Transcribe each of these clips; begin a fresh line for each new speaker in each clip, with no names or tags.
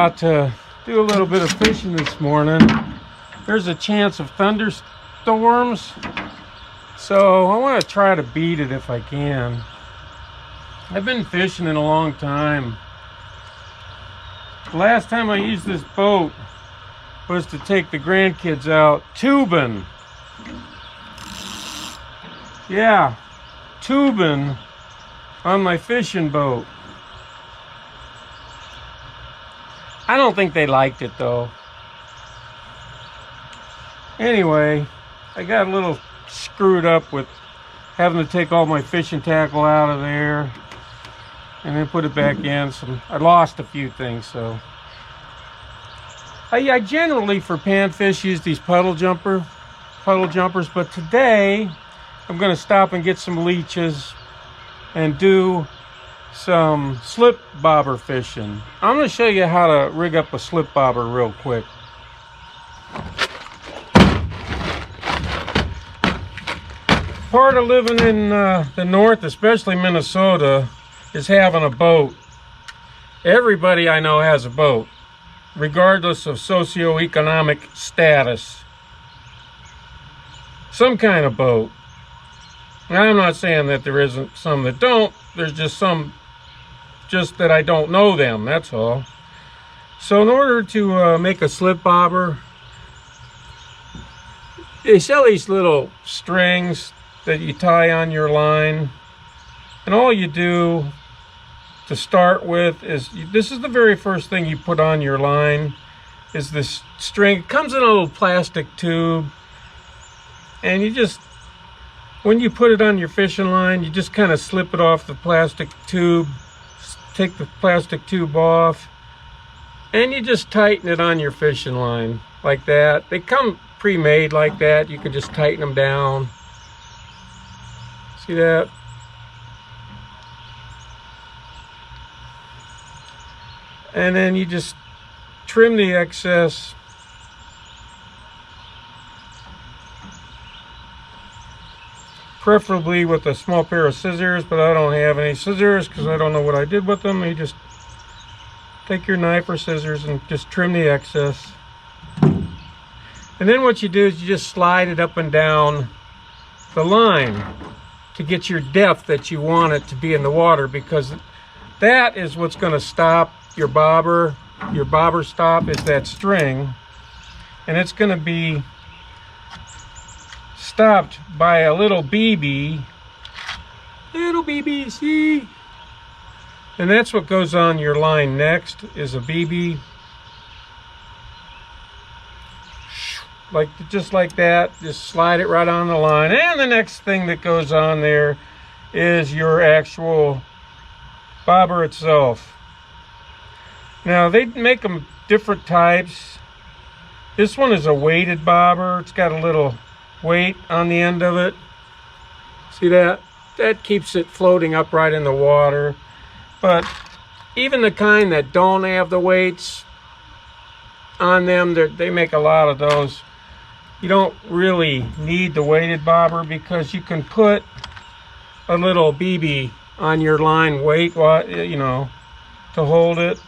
about to do a little bit of fishing this morning. There's a chance of thunderstorms, so I want to try to beat it if I can. I've been fishing in a long time. The last time I used this boat was to take the grandkids out tubing. Yeah, tubing on my fishing boat. I don't think they liked it though. Anyway, I got a little screwed up with having to take all my fishing tackle out of there and then put it back in. I lost a few things, so I generally for panfish use these puddle jumpers, but today I'm going to stop and get some leeches and do some slip bobber fishing. I'm going to show you how to rig up a slip bobber real quick. Part of living in the north, especially Minnesota, is having a boat. Everybody I know has a boat, regardless of socioeconomic status. Some kind of boat. Now, I'm not saying that there isn't some that don't. There's just some that I don't know them, that's all. So in order to make a slip bobber, they sell these little strings that you tie on your line, and all you do to start with is, this is the very first thing you put on your line, is this string. It comes in a little plastic tube, and you just, when you put it on your fishing line, you just kind of slip it off the plastic tube, take the plastic tube off, and you just tighten it on your fishing line like that. They come pre-made like that. You can just tighten them down. See that? And then you just trim the excess. Preferably with a small pair of scissors, but I don't have any scissors because I don't know what I did with them. You just take your knife or scissors and just trim the excess. And then what you do is you just slide it up and down the line to get your depth that you want it to be in the water, because that is what's going to stop your bobber. Your bobber stop is that string, and it's going to be stopped by a little BB. Little BB, see? And that's what goes on your line next, is a BB. Just like that, just slide it right on the line. And the next thing that goes on there is your actual bobber itself. Now, they make them different types. This one is a weighted bobber. It's got a little weight on the end of it. See that? That keeps it floating upright in the water. But even the kind that don't have the weights on them, they make a lot of those. You don't really need the weighted bobber because you can put a little BB on your line weight, you know, to hold it.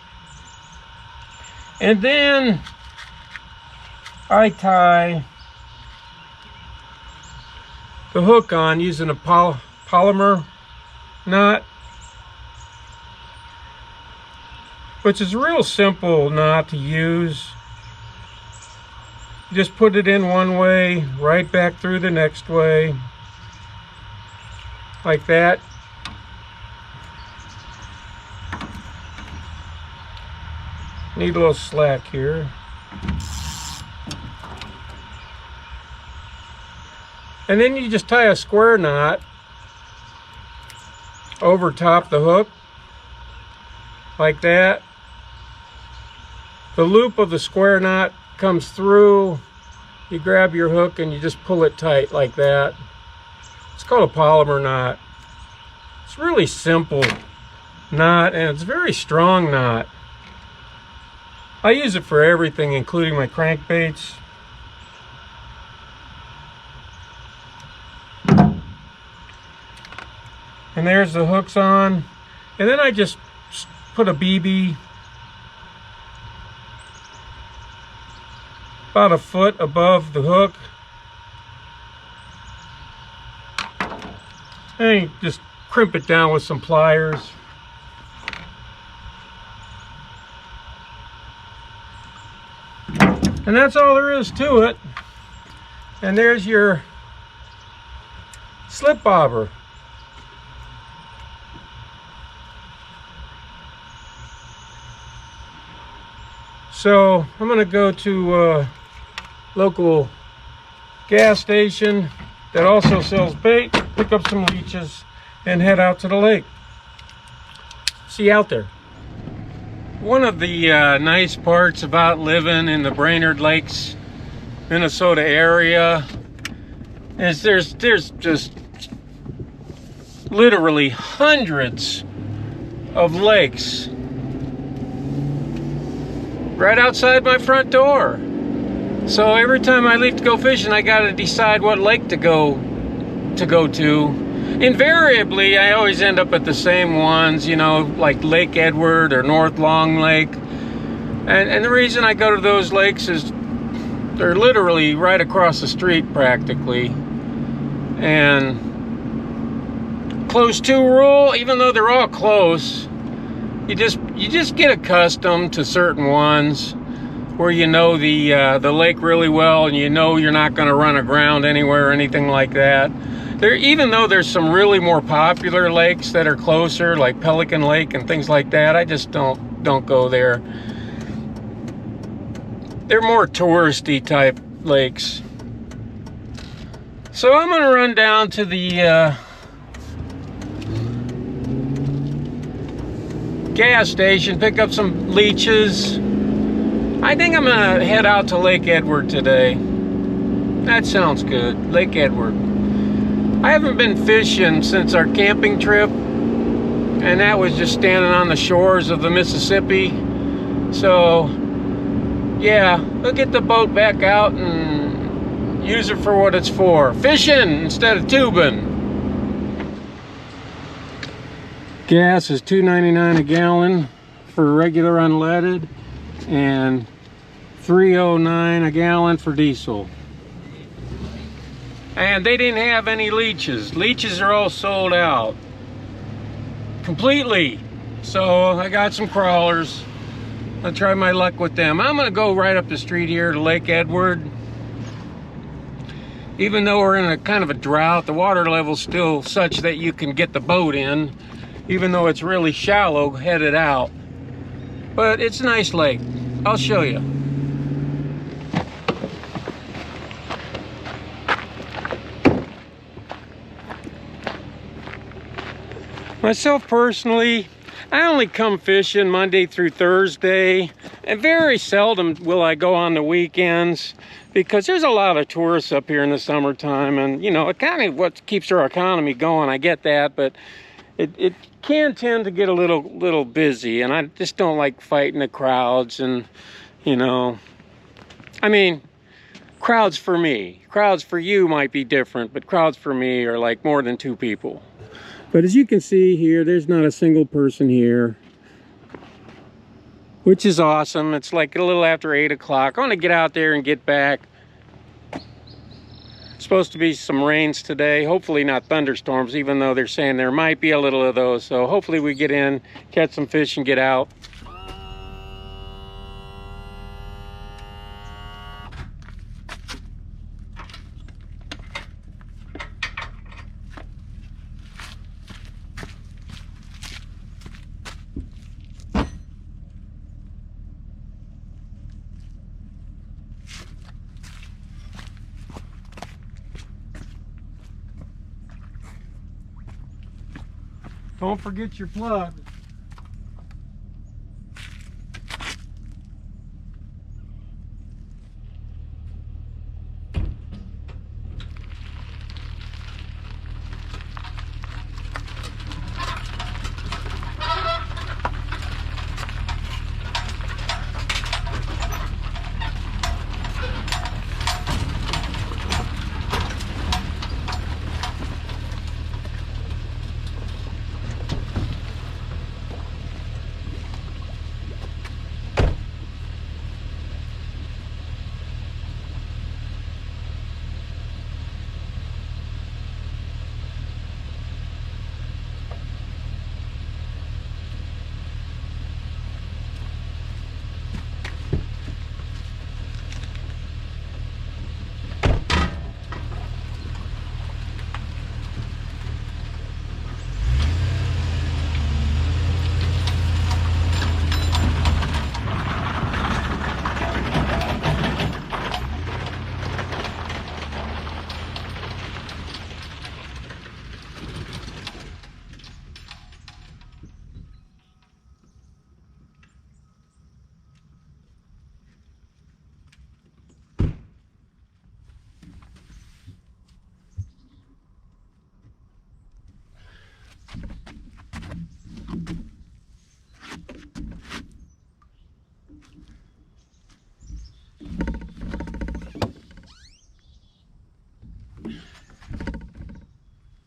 And then I tie the hook on using a polymer knot, which is a real simple knot to use. You just put it in one way, right back through the next way, like that. Need a little slack here. And then you just tie a square knot over top the hook, like that. The loop of the square knot comes through. You grab your hook and you just pull it tight like that. It's called a polymer knot. It's a really simple knot, and it's a very strong knot. I use it for everything, including my crankbaits. And there's the hooks on. And then I just put a BB about a foot above the hook. And you just crimp it down with some pliers. And that's all there is to it. And there's your slip bobber. So I'm going to go to a local gas station that also sells bait, pick up some leeches, and head out to the lake. See you out there. One of the nice parts about living in the Brainerd Lakes, Minnesota area is there's just literally hundreds of lakes right outside my front door. So every time I leave to go fishing, I got to decide what lake to go to. Invariably, I always end up at the same ones, you know, like Lake Edward or North Long Lake. And the reason I go to those lakes is they're literally right across the street practically. And close to rule, even though they're all close, you just get accustomed to certain ones where you know the lake really well, and you know you're not going to run aground anywhere or anything like that. Even though there's some really more popular lakes that are closer, like Pelican Lake and things like that, I just don't go there. They're more touristy type lakes. So I'm gonna run down to the gas station, pick up some leeches. I think I'm gonna head out to Lake Edward today. That sounds good, Lake Edward. I haven't been fishing since our camping trip, and that was just standing on the shores of the Mississippi. So yeah, we'll get the boat back out and use it for what it's for. Fishing instead of tubing. Gas is $2.99 a gallon for regular unleaded and $3.09 a gallon for diesel. And they didn't have any leeches. Leeches are all sold out completely. So I got some crawlers. I'll try my luck with them. I'm gonna go right up the street here to Lake Edward. Even though we're in a kind of a drought, the water level's still such that you can get the boat in, even though it's really shallow headed out. But it's a nice lake. I'll show you. Myself personally, I only come fishing Monday through Thursday, and very seldom will I go on the weekends because there's a lot of tourists up here in the summertime, and you know, it kind of what keeps our economy going. I get that, but it can tend to get a little busy, and I just don't like fighting the crowds. And you know, I mean, crowds for me, crowds for you might be different, but crowds for me are like more than 2 people. But as you can see here, there's not a single person here, which is awesome. It's like a little after 8 o'clock. I want to get out there and get back. It's supposed to be some rains today. Hopefully not thunderstorms, even though they're saying there might be a little of those. So hopefully we get in, catch some fish, and get out. Don't forget your plug.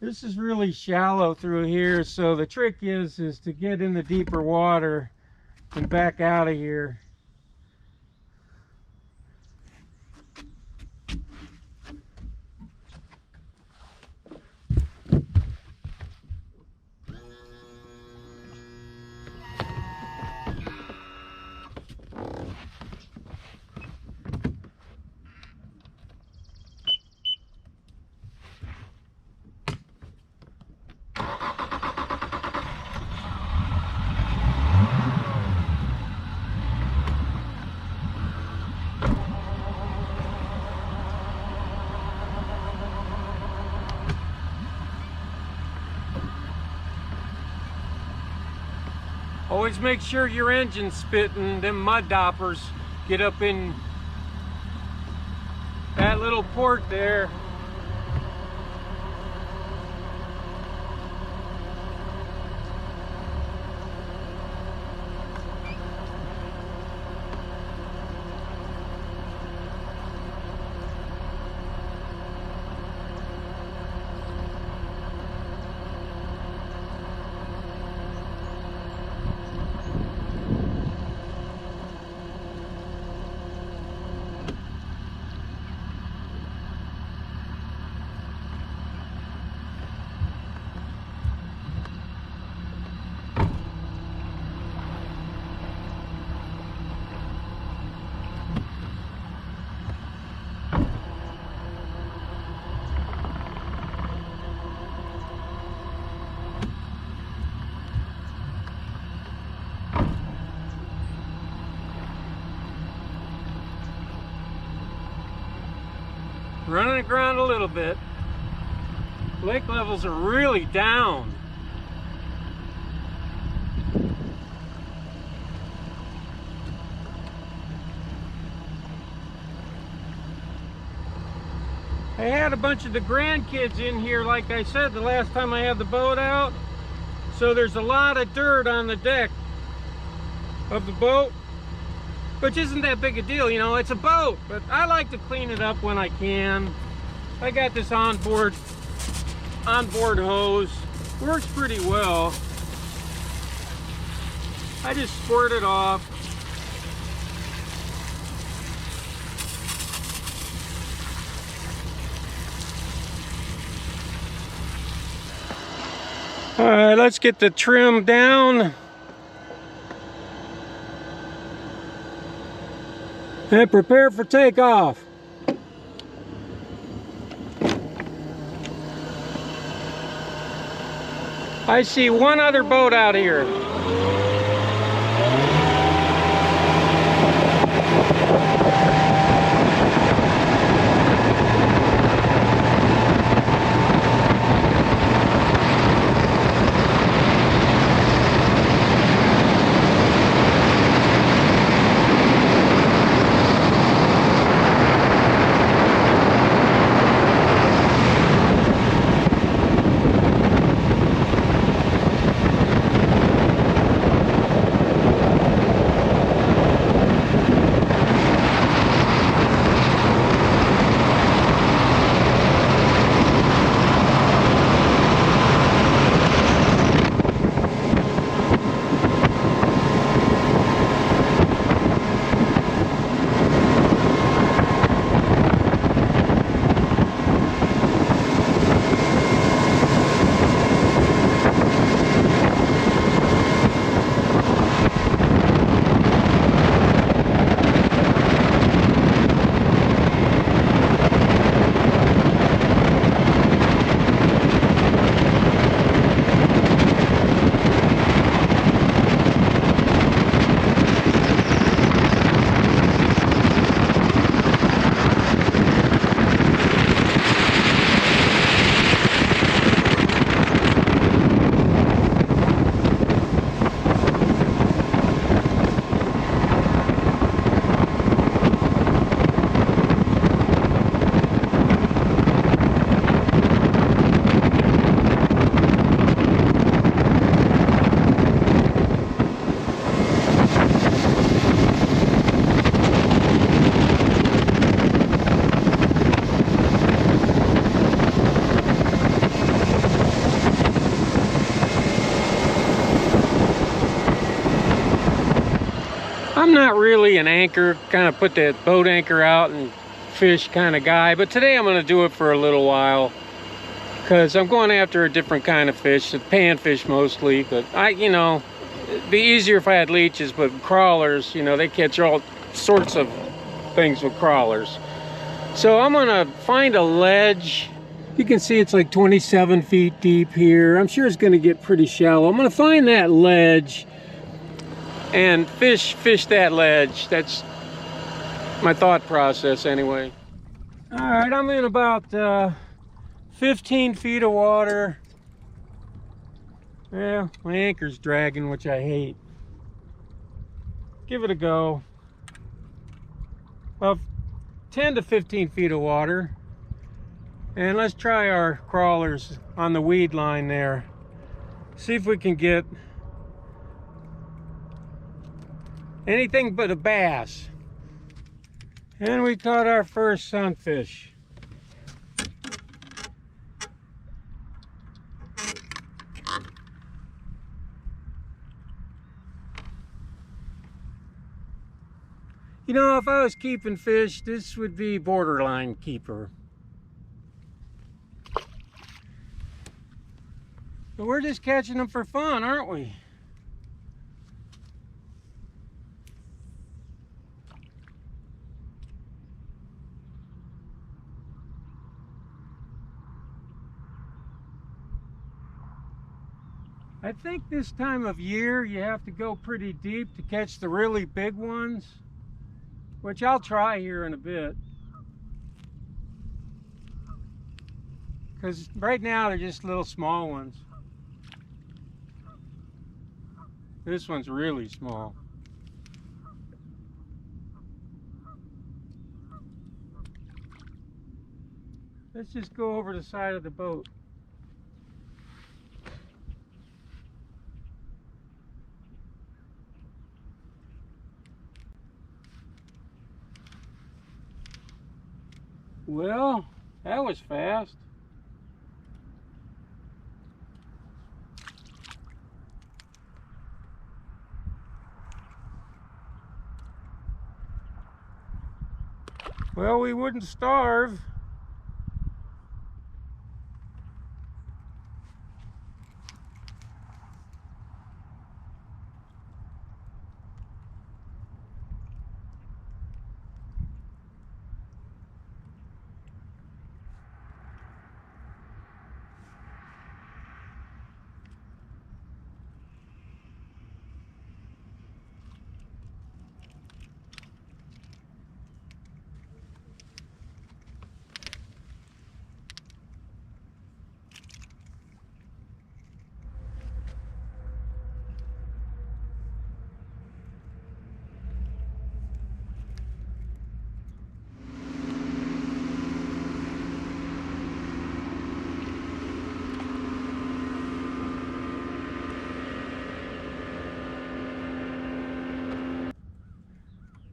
This is really shallow through here, so the trick is to get in the deeper water and back out of here. Always make sure your engine's spitting. Them mud doppers get up in that little port there. Running aground a little bit. Lake levels are really down. I had a bunch of the grandkids in here, like I said, the last time I had the boat out. So there's a lot of dirt on the deck of the boat, which isn't that big a deal, you know, it's a boat, but I like to clean it up when I can. I got this onboard hose, works pretty well. I just squirt it off. All right, let's get the trim down. And prepare for takeoff. I see one other boat out here. not really an anchor, kind of put that boat anchor out and fish kind of guy, but today I'm going to do it for a little while because I'm going after a different kind of fish, the panfish mostly. But it'd be easier if I had leeches, but crawlers, they catch all sorts of things with crawlers. So I'm gonna find a ledge. You can see it's like 27 feet deep here. I'm sure it's gonna get pretty shallow. I'm gonna find that ledge and fish that ledge. That's my thought process anyway. All right, I'm in about 15 feet of water. Yeah, my anchor's dragging, which I hate. Give it a go. Well, 10 to 15 feet of water. And let's try our crawlers on the weed line there. See if we can get anything but a bass. And we caught our first sunfish. If I was keeping fish, this would be borderline keeper. But we're just catching them for fun, aren't we? I think this time of year you have to go pretty deep to catch the really big ones, which I'll try here in a bit. Because right now they're just little small ones. This one's really small. Let's just go over the side of the boat. Well, that was fast. Well, we wouldn't starve.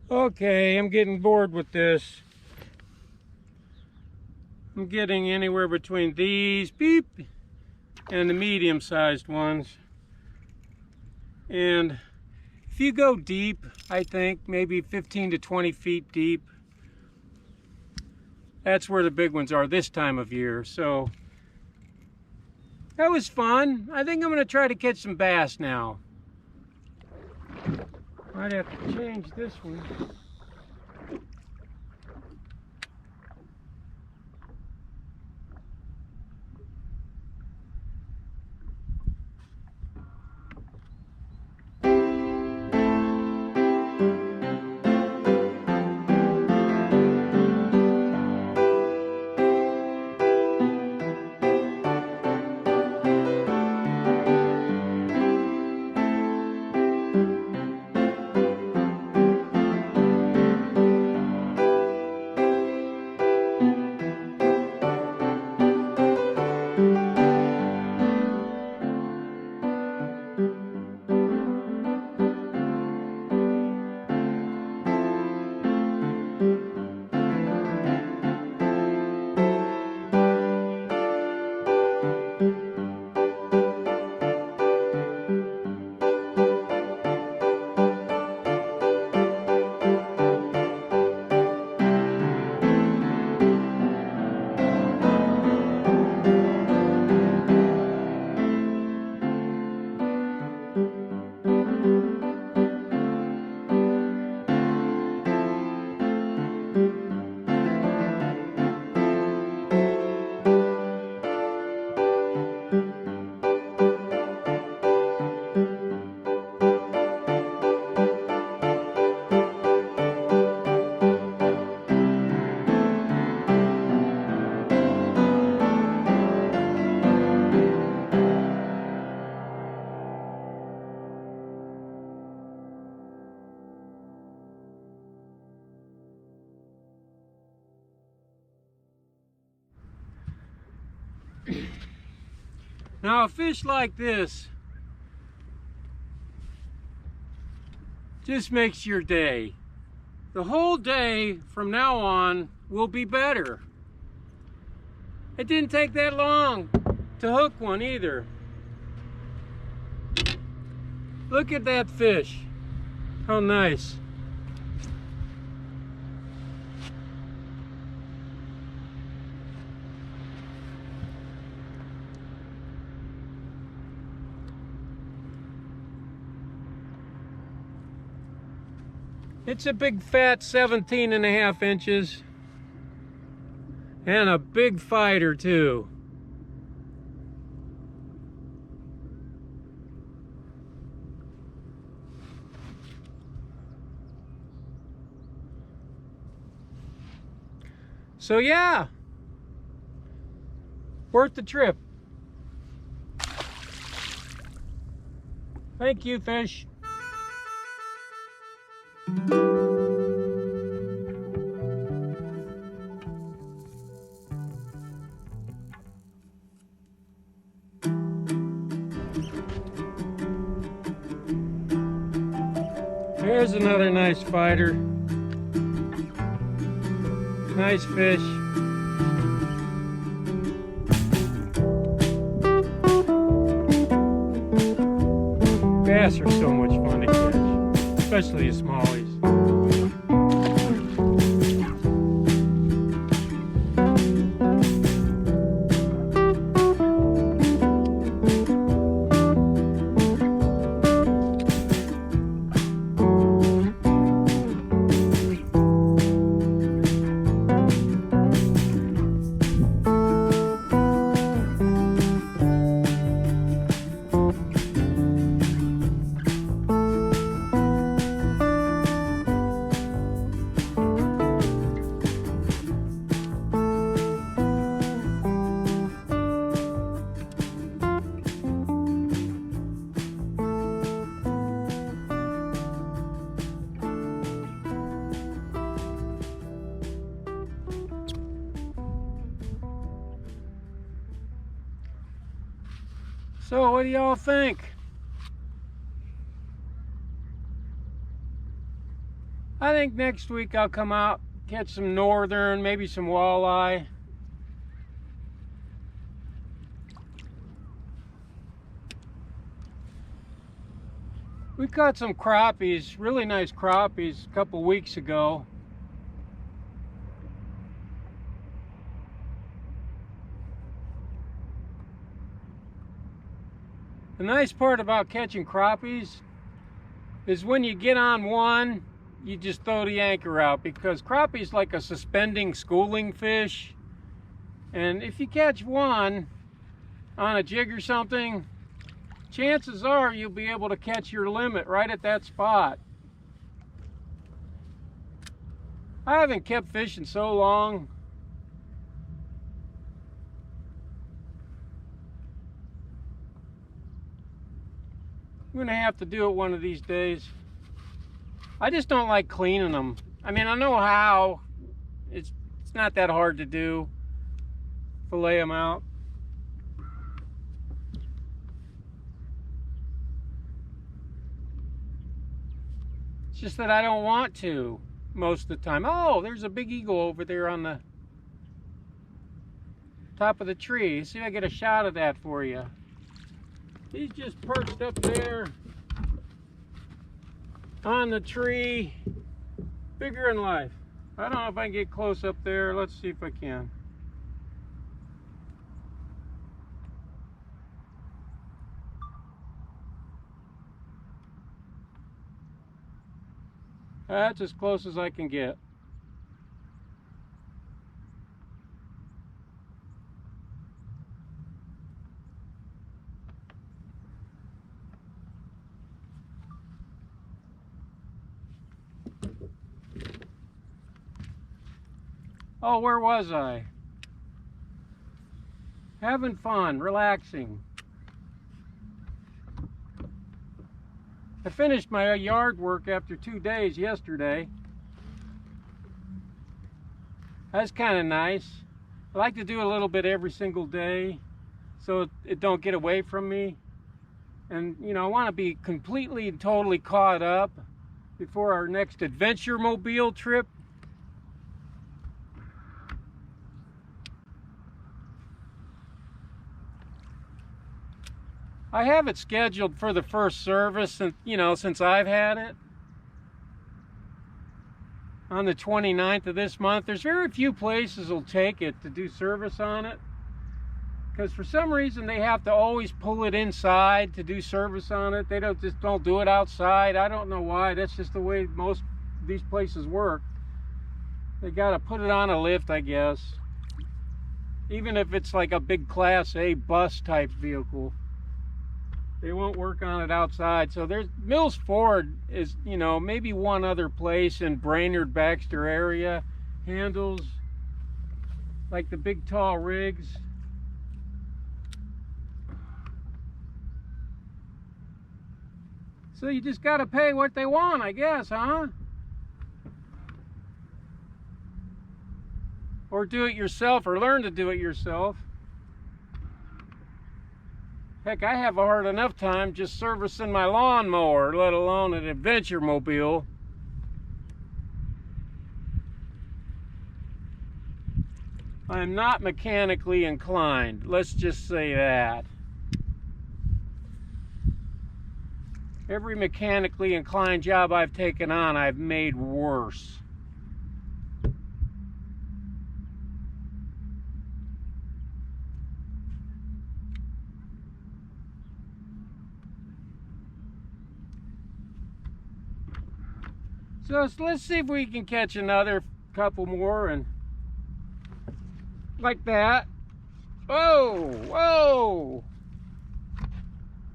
Okay, I'm getting bored with this. I'm getting anywhere between these, beep, and the medium-sized ones. And if you go deep, I think maybe 15 to 20 feet deep, that's where the big ones are this time of year. So that was fun. I think I'm going to try to catch some bass now. Might have to change this one. Now a fish like this just makes your day. The whole day from now on will be better. It didn't take that long to hook one either. Look at that fish. How nice. It's a big fat 17.5 inches and a big fighter too. So yeah, worth the trip. Thank you, fish. There's another nice fighter. Nice fish. Bass are so much fun to catch, especially the smallies. So what do y'all think? I think next week I'll come out, catch some northern, maybe some walleye. We caught some crappies, really nice crappies a couple weeks ago. The nice part about catching crappies is when you get on one, you just throw the anchor out, because crappie's like a suspending schooling fish. And if you catch one on a jig or something, chances are you'll be able to catch your limit right at that spot. I haven't kept fishing so long. I'm gonna have to do it one of these days. I just don't like cleaning them. I mean, I know how. It's not that hard to do. Fillet them out. It's just that I don't want to most of the time. Oh, there's a big eagle over there on the top of the tree. See if I get a shot of that for you. He's just perched up there on the tree, bigger in life. I don't know if I can get close up there. Let's see if I can. That's as close as I can get. Oh, where was I? Having fun, relaxing. I finished my yard work after 2 days yesterday. That's kind of nice. I like to do a little bit every single day. so it don't get away from me. And you know, I want to be completely and totally caught up before our next adventure mobile trip. I have it scheduled for the first service, and you know, since I've had it on the 29th of this month. There's very few places will take it to do service on it, because for some reason they have to always pull it inside to do service on it. They don't do it outside. I don't know why. That's just the way most of these places work. They got to put it on a lift, I guess, even if it's like a big Class A bus type vehicle. They won't work on it outside. So there's Mills Ford is, you know, maybe one other place in Brainerd Baxter area handles like the big tall rigs. So you just got to pay what they want, I guess, huh? Or do it yourself, or learn to do it yourself. Heck, I have a hard enough time just servicing my lawnmower, let alone an adventure mobile. I'm not mechanically inclined, let's just say that. Every mechanically inclined job I've taken on, I've made worse. So let's see if we can catch another couple more, and like that. Whoa, whoa.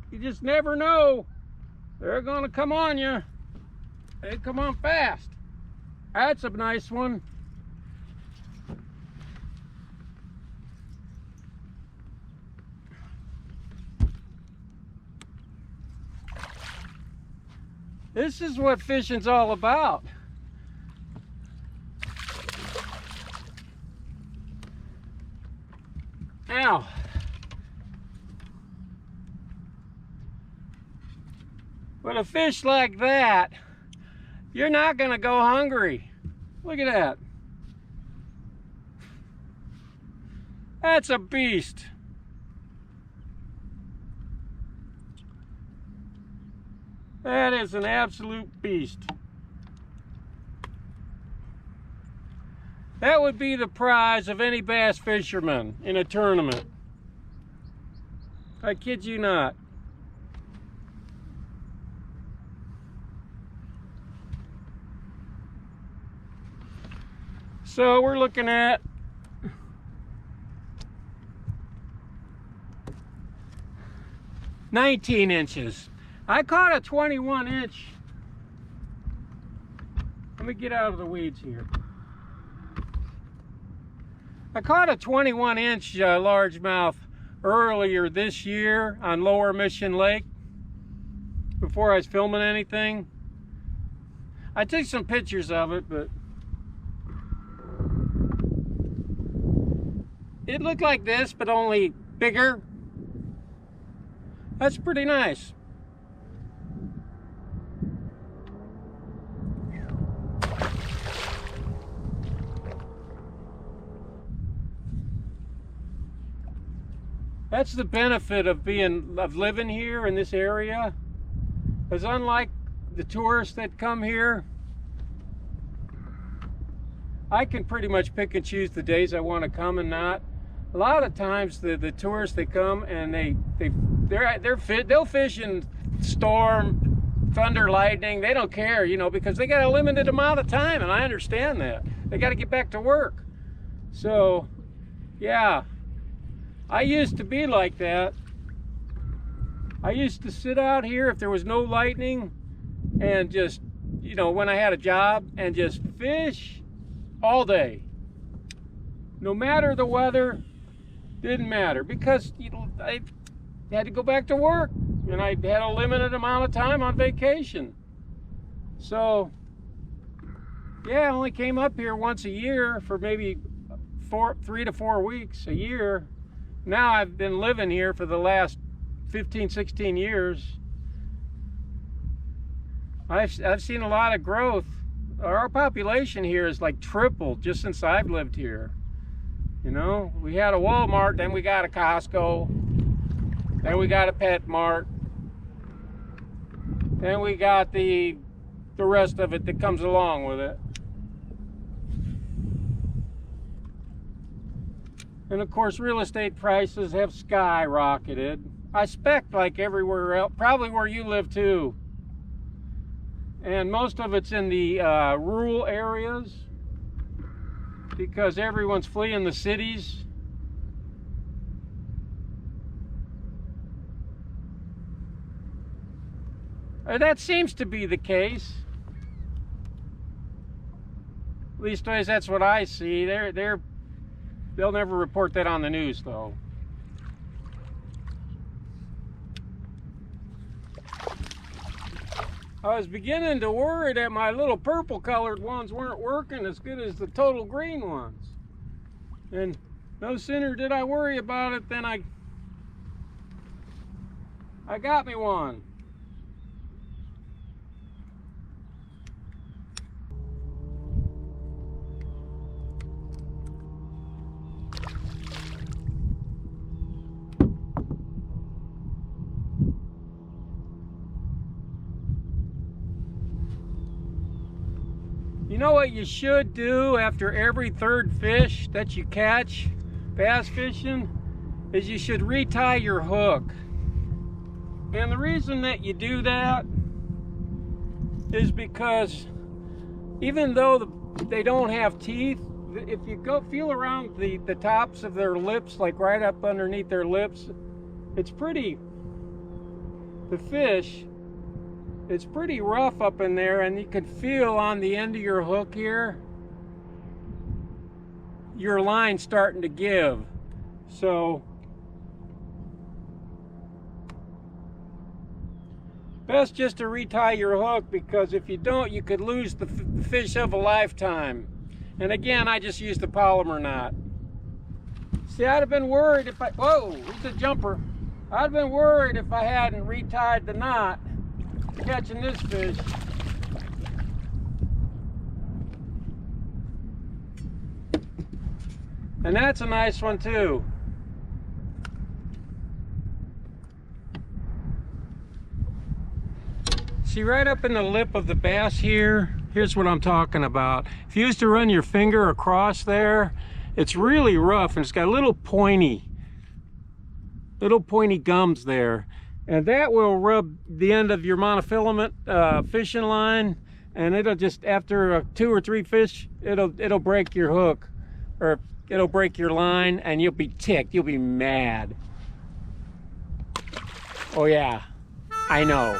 You just never know. They're gonna come on you. They come on fast. That's a nice one. This is what fishing's all about. Now, with a fish like that, you're not gonna go hungry. Look at that. That's a beast. That is an absolute beast. That would be the prize of any bass fisherman in a tournament. I kid you not. So we're looking at $19 I caught a 21-inch. Let me get out of the weeds here. I caught a 21-inch largemouth earlier this year on Lower Mission Lake before I was filming anything. I took some pictures of it, but it looked like this, but only bigger. That's pretty nice. That's the benefit of living here in this area. Because unlike the tourists that come here, I can pretty much pick and choose the days I want to come and not. A lot of times the tourists, they come and they'll fish in storm, thunder, lightning. They don't care, you know, because they got a limited amount of time, and I understand that. They got to get back to work. So, yeah. I used to be like that. I used to sit out here if there was no lightning and just, you know, when I had a job, and just fish all day. No matter the weather, didn't matter, because you know, I had to go back to work and I had a limited amount of time on vacation. So, yeah, I only came up here once a year for maybe 3 to 4 weeks a year. now I've been living here for the last 15, 16 years. I've seen a lot of growth. Our population here is like tripled just since I've lived here. You know, we had a Walmart, then we got a Costco, then we got a Pet Mart, then we got the rest of it that comes along with it. And of course, real estate prices have skyrocketed. I expect like everywhere else, probably where you live too. And most of it's in the rural areas because everyone's fleeing the cities. That seems to be the case. At least that's what I see. They'll never report that on the news though. I was beginning to worry that my little purple colored ones weren't working as good as the total green ones. And no sooner did I worry about it than I got me one. You know what you should do after every third fish that you catch bass fishing is you should retie your hook. And the reason that you do that is because even though they don't have teeth, if you go feel around the tops of their lips, like right up underneath their lips, it's pretty rough up in there, and you can feel on the end of your hook here, your line starting to give. So best just to retie your hook, because if you don't, you could lose the fish of a lifetime. And again, I just used the polymer knot. See, I'd have been worried if whoa, it's a jumper. I'd have been worried if I hadn't retied the knot catching this fish. And that's a nice one too. See, right up in the lip of the bass here, here's what I'm talking about. If you used to run your finger across there, it's really rough and it's got little pointy gums there. And that will rub the end of your monofilament fishing line, and it'll just, after 2 or 3 fish, it'll break your hook, or it'll break your line, and you'll be ticked. You'll be mad. Oh yeah, I know.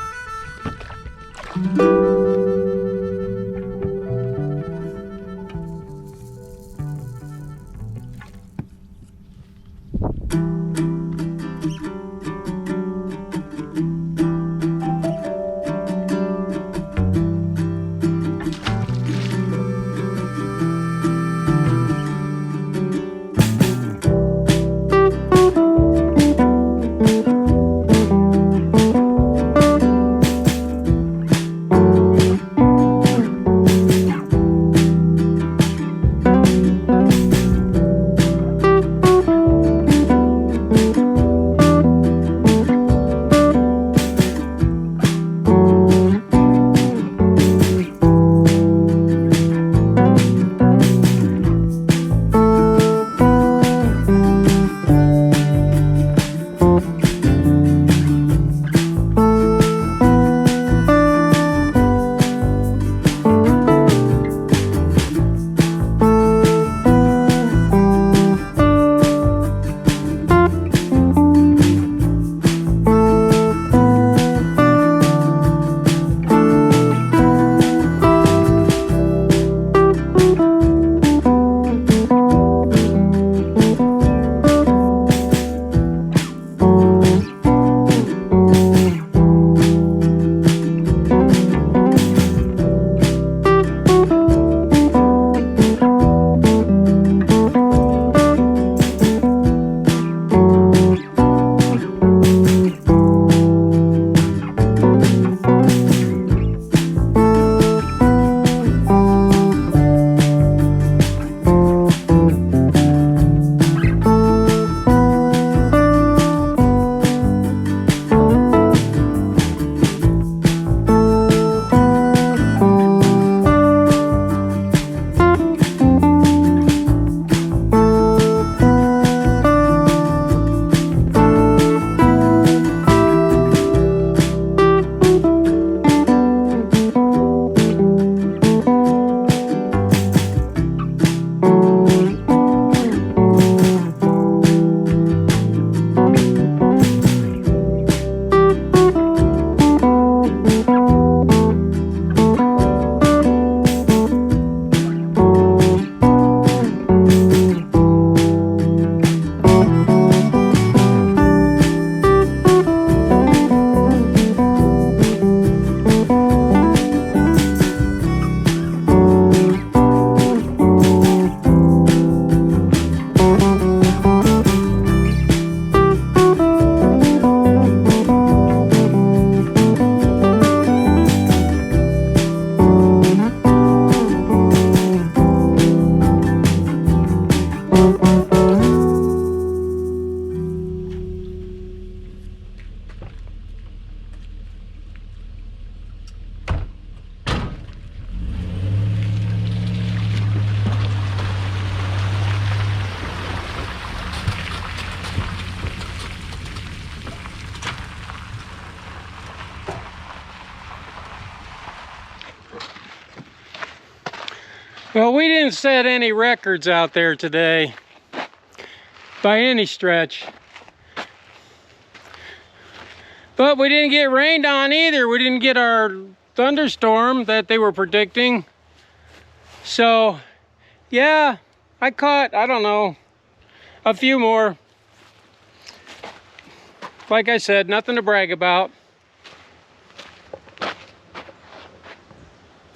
Well, we didn't set any records out there today by any stretch. But we didn't get rained on either. We didn't get our thunderstorm that they were predicting. So, yeah, I caught, I don't know, a few more. Like I said, nothing to brag about.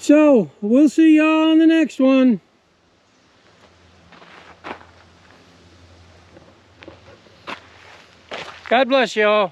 So, we'll see y'all on the next one. God bless y'all.